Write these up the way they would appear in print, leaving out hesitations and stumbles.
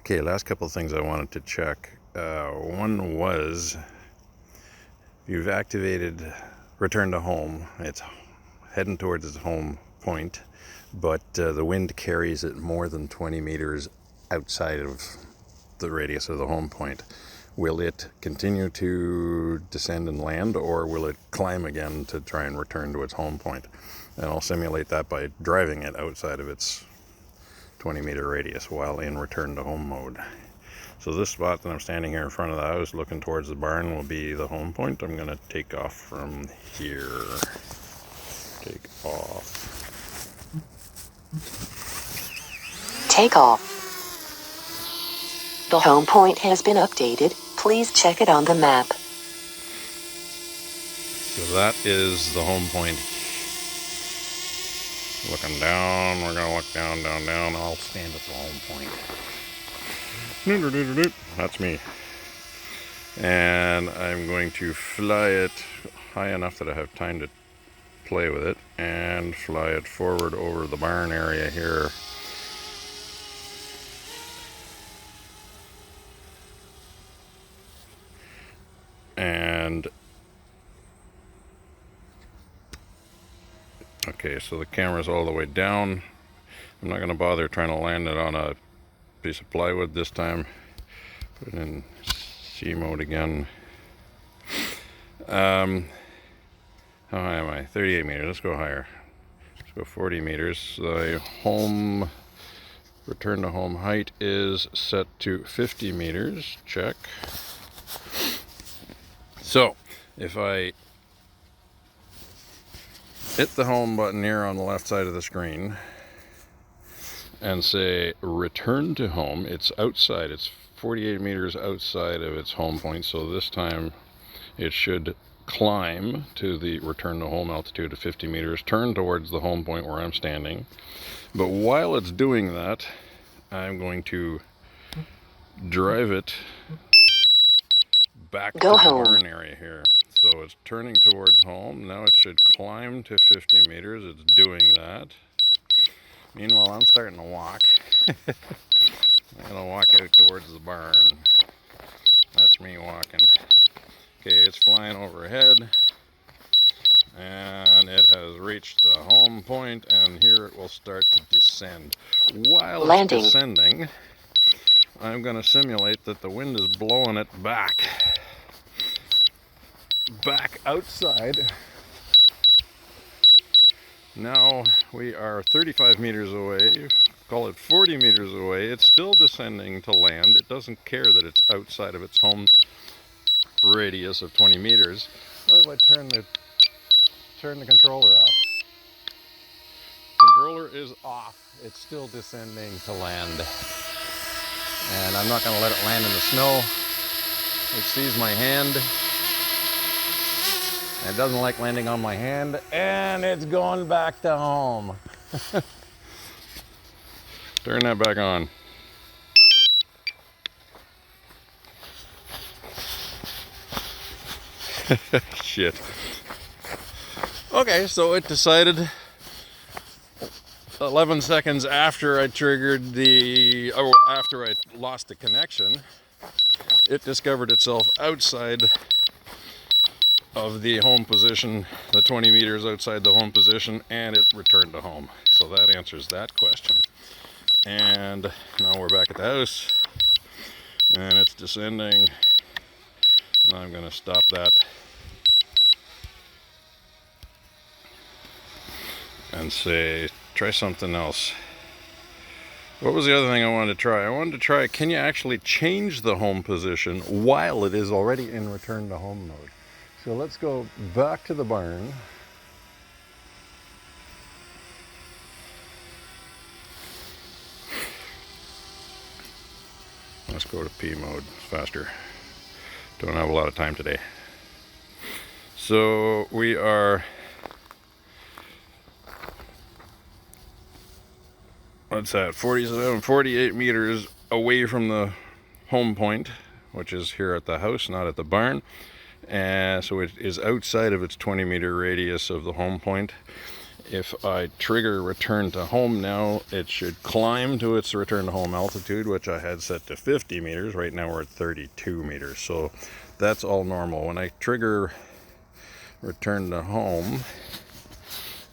Okay, last couple of things I wanted to check. One was, you've activated return to home. It's heading towards its home point, but the wind carries it more than 20 meters outside of the radius of the home point. Will it continue to descend and land, or will it climb again to try and return to its home point? And I'll simulate that by driving it outside of its 20-meter radius while in return to home mode. So this spot that I'm standing here in front of the house looking towards the barn will be the home point. I'm going to take off from here. Take off. Take off. The home point has been updated. Please check it on the map. So that is the home point. Looking down, we're going to look down, down, down. I'll stand at the home point. That's me. And I'm going to fly it high enough that I have time to play with it and fly it forward over the barn area here. And okay, so the camera's all the way down. I'm not going to bother trying to land it on a piece of plywood this time. Put it in C mode again. How high am I? 38 meters. Let's go higher. Let's go 40 meters. The home return to home height is set to 50 meters. Check. So if I hit the home button here on the left side of the screen and say return to home, it's outside, it's 48 meters outside of its home point, so this time it should climb to the return to home altitude of 50 meters, turn towards the home point where I'm standing. But while it's doing that, I'm going to drive it back to the barn area here. So it's turning towards home. Now it should climb to 50 meters. It's doing that. Meanwhile, I'm starting to walk. I'm going to walk out towards the barn. That's me walking. Okay, it's flying overhead. And it has reached the home point, and here it will start to descend. While it's descending, I'm going to simulate that the wind is blowing it back outside. Now we are 35 meters away, call it 40 meters away. It's still descending to land. It doesn't care that it's outside of its home radius of 20 meters. What if I turn the controller off? Controller is off. It's still descending to land. And I'm not going to let it land in the snow. It sees my hand. It doesn't like landing on my hand, and it's going back to home. Turn that back on. Shit. Okay, so it decided 11 seconds after I triggered after I lost the connection, it discovered itself outside of the home position, the 20 meters outside the home position, and it returned to home. So that answers that question. And now we're back at the house, and it's descending. And I'm going to stop that and say, try something else. What was the other thing I wanted to try? I wanted to try, can you actually change the home position while it is already in return to home mode? So let's go back to the barn. Let's go to P mode, it's faster. Don't have a lot of time today. So we are, what's that, 48 meters away from the home point, which is here at the house, not at the barn. And so it is outside of its 20-meter radius of the home point. if I trigger return to home now, it should climb to its return to home altitude, which I had set to 50 meters. Right now we're at 32 meters, so that's all normal. When I trigger return to home,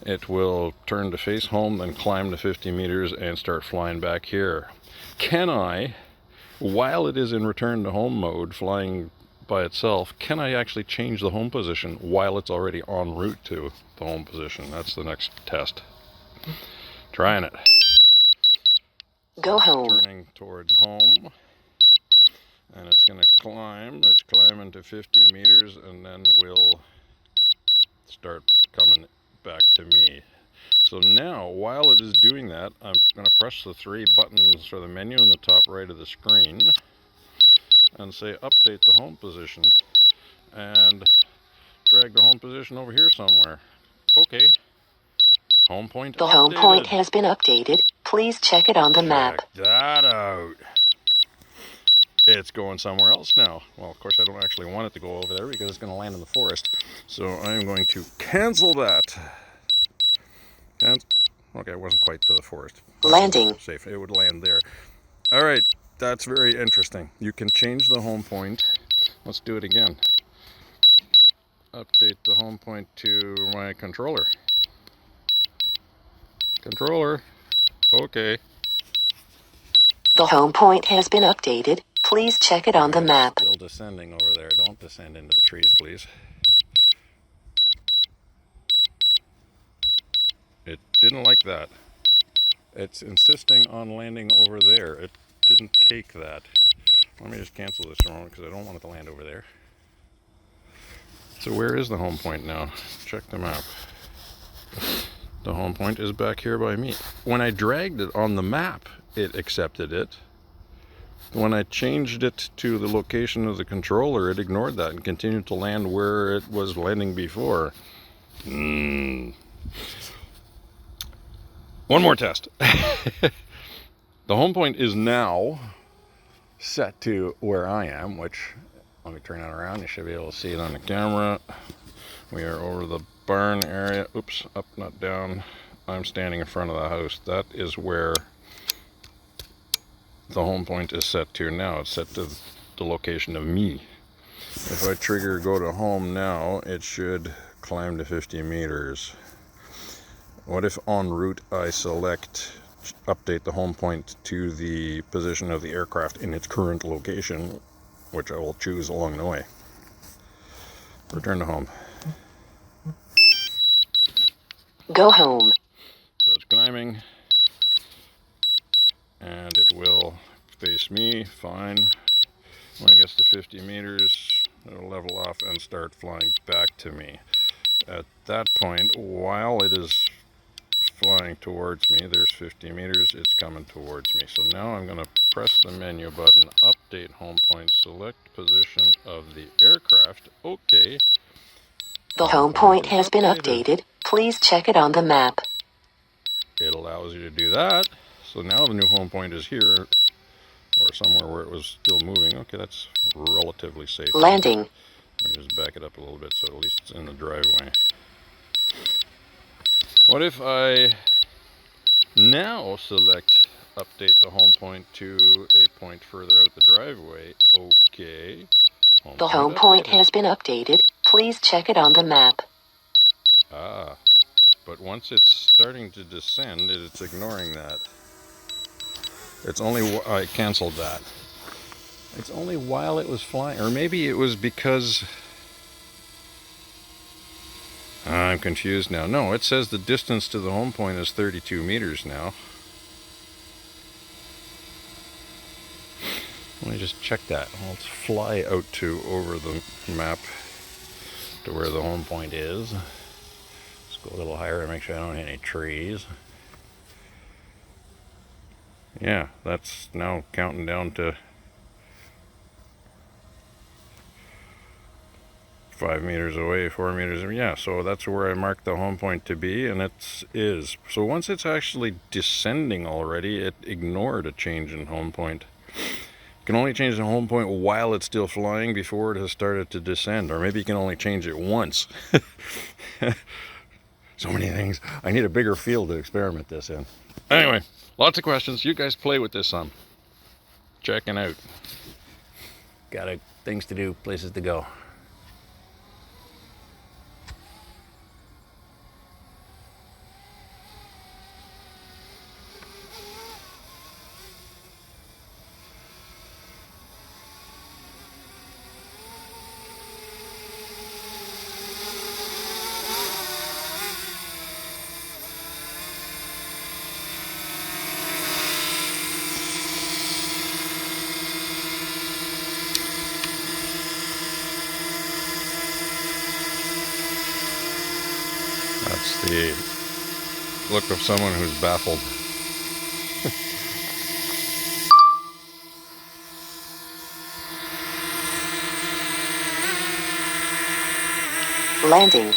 it will turn to face home, then climb to 50 meters and start flying back here. Can I, while it is in return to home mode, flying by itself, can I actually change the home position while it's already en route to the home position? That's the next test. Trying it. Go home. Turning towards home, and it's going to climb. It's climbing to 50 meters, and then will start coming back to me. So now, while it is doing that, I'm going to press the 3 buttons for the menu in the top right of the screen and say update the home position, and drag the home position over here somewhere. Okay. Home point The updated. home point has been updated. Please check it on the map. Check that out. It's going somewhere else now. Well, of course, I don't actually want it to go over there because it's going to land in the forest. So I'm going to cancel that. Okay, it wasn't quite to the forest. Landing. Safe. It would land there. All right. That's very interesting. You can change the home point. Let's do it again. Update the home point to my controller. Controller. Okay. The home point has been updated. Please check it on the map. Still descending over there. Don't descend into the trees, please. It didn't like that. It's insisting on landing over there. It didn't take that. Let me just cancel this for a moment because I don't want it to land over there. So where is the home point now? Check the map. The home point is back here by me. When I dragged it on the map, it accepted it. When I changed it to the location of the controller, it ignored that and continued to land where it was landing before. One more test. The home point is now set to where I am, which, let me turn that around, you should be able to see it on the camera. We are over the barn area. Oops, up, not down. I'm standing in front of the house. That is where the home point is set to now. It's set to the location of me. If I trigger go to home now, it should climb to 50 meters. What if en route I select update the home point to the position of the aircraft in its current location, which I will choose along the way. Return to home. Go home. So it's climbing, and it will face me, fine. When it gets to 50 meters, it'll level off and start flying back to me. At that point, while it is flying towards me, there's 50 meters, it's coming towards me. So now I'm going to press the menu button, update home point, select position of the aircraft. Okay. The home point has been updated. Please check it on the map. It allows you to do that. So now the new home point is here, or somewhere where it was still moving. Okay, that's relatively safe. Landing. Let me just back it up a little bit so at least it's in the driveway. What if I now select update the home point to a point further out the driveway? Okay. The home point has been updated. Please check it on the map. Ah, but once it's starting to descend, it's ignoring that. It's only, I canceled that. It's only while it was flying, or maybe it was because, I'm confused now. No, it says the distance to the home point is 32 meters now. Let me just check that. Let's fly out to over the map to where the home point is. Let's go a little higher to make sure I don't hit any trees. Yeah, that's now counting down to 5 meters away, 4 meters. Yeah, so that's where I marked the home point to be, and it is. So once it's actually descending already, it ignored a change in home point. You can only change the home point while it's still flying before it has started to descend, or maybe you can only change it once. So So many things. I need a bigger field to experiment this in. Anyway, lots of questions. You guys play with this some. Checking out. Got things to do, places to go. That's the look of someone who's baffled. Landing.